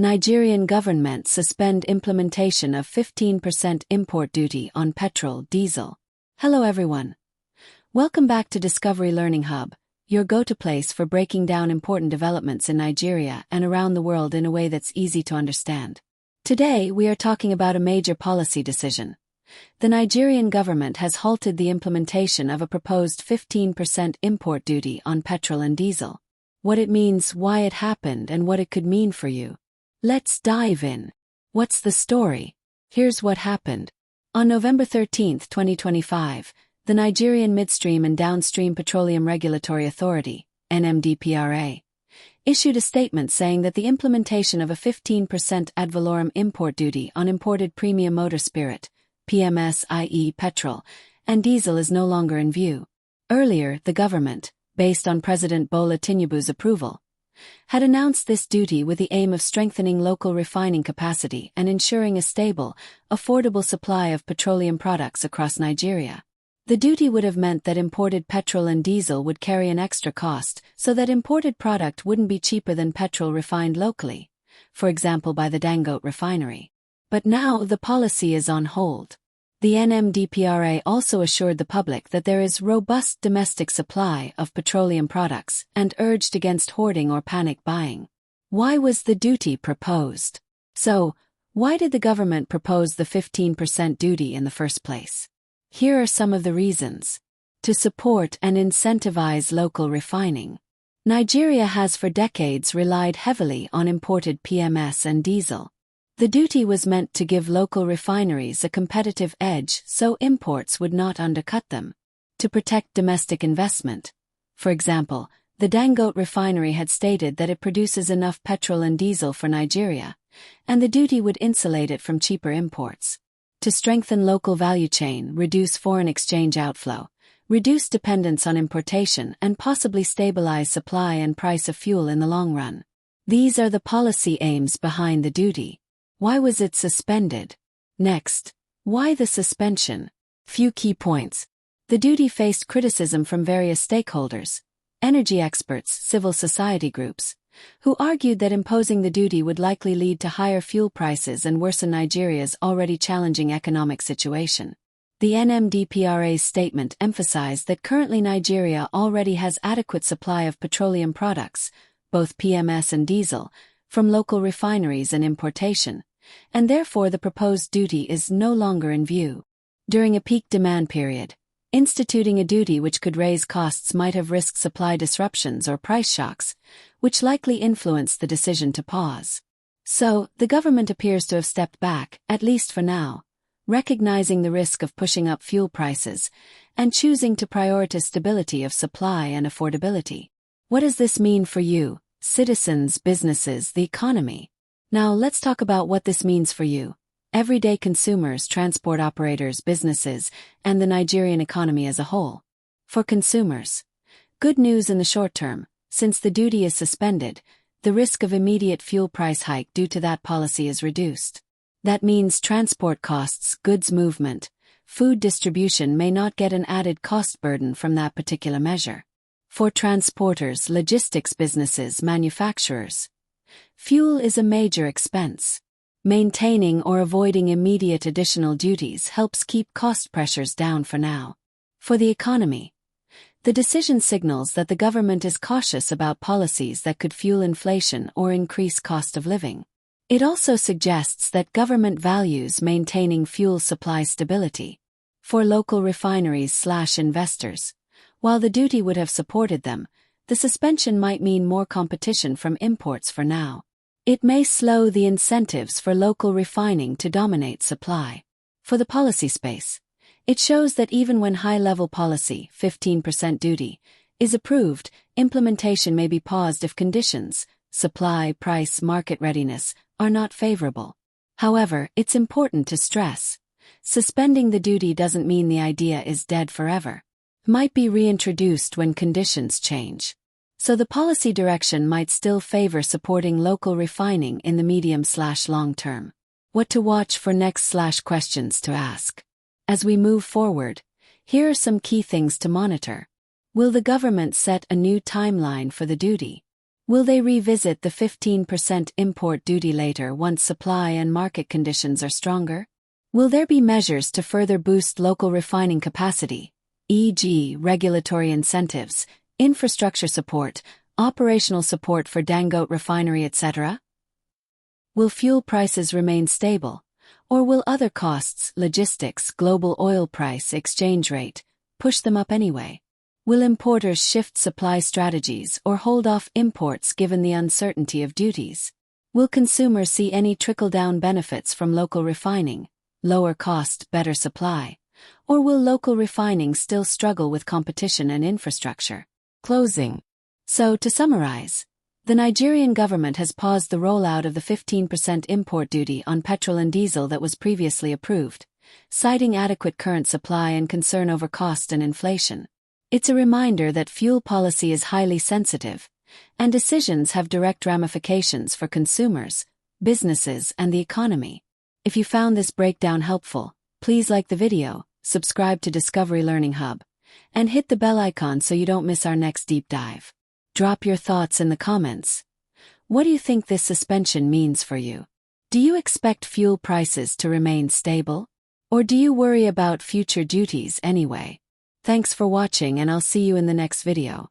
Nigerian government suspend implementation of 15% import duty on petrol, diesel. Hello everyone. Welcome back to Discovery Learning Hub, your go-to place for breaking down important developments in Nigeria and around the world in a way that's easy to understand. Today we are talking about a major policy decision. The Nigerian government has halted the implementation of a proposed 15% import duty on petrol and diesel. What it means, why it happened, and what it could mean for you. Let's dive in. What's the story? Here's what happened. On November 13, 2025, the Nigerian Midstream and Downstream Petroleum Regulatory Authority, NMDPRA, issued a statement saying that the implementation of a 15% ad valorem import duty on imported premium motor spirit, PMS, i.e. petrol, and diesel is no longer in view. Earlier, the government, based on President Bola Tinubu's approval, had announced this duty with the aim of strengthening local refining capacity and ensuring a stable, affordable supply of petroleum products across Nigeria. The duty would have meant that imported petrol and diesel would carry an extra cost so that imported product wouldn't be cheaper than petrol refined locally, for example by the Dangote refinery. But now the policy is on hold. The NMDPRA also assured the public that there is robust domestic supply of petroleum products and urged against hoarding or panic buying. Why was the duty proposed? So, why did the government propose the 15% duty in the first place? Here are some of the reasons. To support and incentivize local refining. Nigeria has for decades relied heavily on imported PMS and diesel. The duty was meant to give local refineries a competitive edge so imports would not undercut them. To protect domestic investment. For example, the Dangote refinery had stated that it produces enough petrol and diesel for Nigeria, and the duty would insulate it from cheaper imports. To strengthen local value chain, reduce foreign exchange outflow, reduce dependence on importation, and possibly stabilize supply and price of fuel in the long run. These are the policy aims behind the duty. Why was it suspended? Next, why the suspension? Few key points. The duty faced criticism from various stakeholders, energy experts, civil society groups, who argued that imposing the duty would likely lead to higher fuel prices and worsen Nigeria's already challenging economic situation. The NMDPRA's statement emphasized that currently Nigeria already has adequate supply of petroleum products, both PMS and diesel, from local refineries and importation, and therefore the proposed duty is no longer in view. During a peak demand period, instituting a duty which could raise costs might have risked supply disruptions or price shocks, which likely influenced the decision to pause. So, the government appears to have stepped back, at least for now, recognizing the risk of pushing up fuel prices and choosing to prioritize stability of supply and affordability. What does this mean for you, citizens, businesses, the economy? Now let's talk about what this means for you, everyday consumers, transport operators, businesses, and the Nigerian economy as a whole. For consumers, good news in the short term, since the duty is suspended, the risk of immediate fuel price hike due to that policy is reduced. That means transport costs, goods movement, food distribution may not get an added cost burden from that particular measure. For transporters, logistics businesses, manufacturers, fuel is a major expense. Maintaining or avoiding immediate additional duties helps keep cost pressures down for now. For the economy, the decision signals that the government is cautious about policies that could fuel inflation or increase cost of living. It also suggests that government values maintaining fuel supply stability. For local refineries/investors, while the duty would have supported them, the suspension might mean more competition from imports for now. It may slow the incentives for local refining to dominate supply. For the policy space, it shows that even when high-level policy, 15% duty, is approved, implementation may be paused if conditions, supply, price, market readiness, are not favorable. However, it's important to stress, suspending the duty doesn't mean the idea is dead forever. It might be reintroduced when conditions change. So the policy direction might still favor supporting local refining in the medium/long term. What to watch for next/questions to ask. As we move forward, here are some key things to monitor. Will the government set a new timeline for the duty? Will they revisit the 15% import duty later once supply and market conditions are stronger? Will there be measures to further boost local refining capacity, e.g., regulatory incentives, infrastructure support, operational support for Dangote refinery, etc.? Will fuel prices remain stable, or will other costs, logistics, global oil price, exchange rate, push them up anyway? Will importers shift supply strategies or hold off imports given the uncertainty of duties? Will consumers see any trickle-down benefits from local refining, lower cost, better supply? Or will local refining still struggle with competition and infrastructure? Closing. So, to summarize, the Nigerian government has paused the rollout of the 15% import duty on petrol and diesel that was previously approved, citing adequate current supply and concern over cost and inflation. It's a reminder that fuel policy is highly sensitive, and decisions have direct ramifications for consumers, businesses, and the economy. If you found this breakdown helpful, please like the video, subscribe to Discovery Learning Hub, and hit the bell icon so you don't miss our next deep dive. Drop your thoughts in the comments. What do you think this suspension means for you? Do you expect fuel prices to remain stable? Or do you worry about future duties anyway? Thanks for watching, and I'll see you in the next video.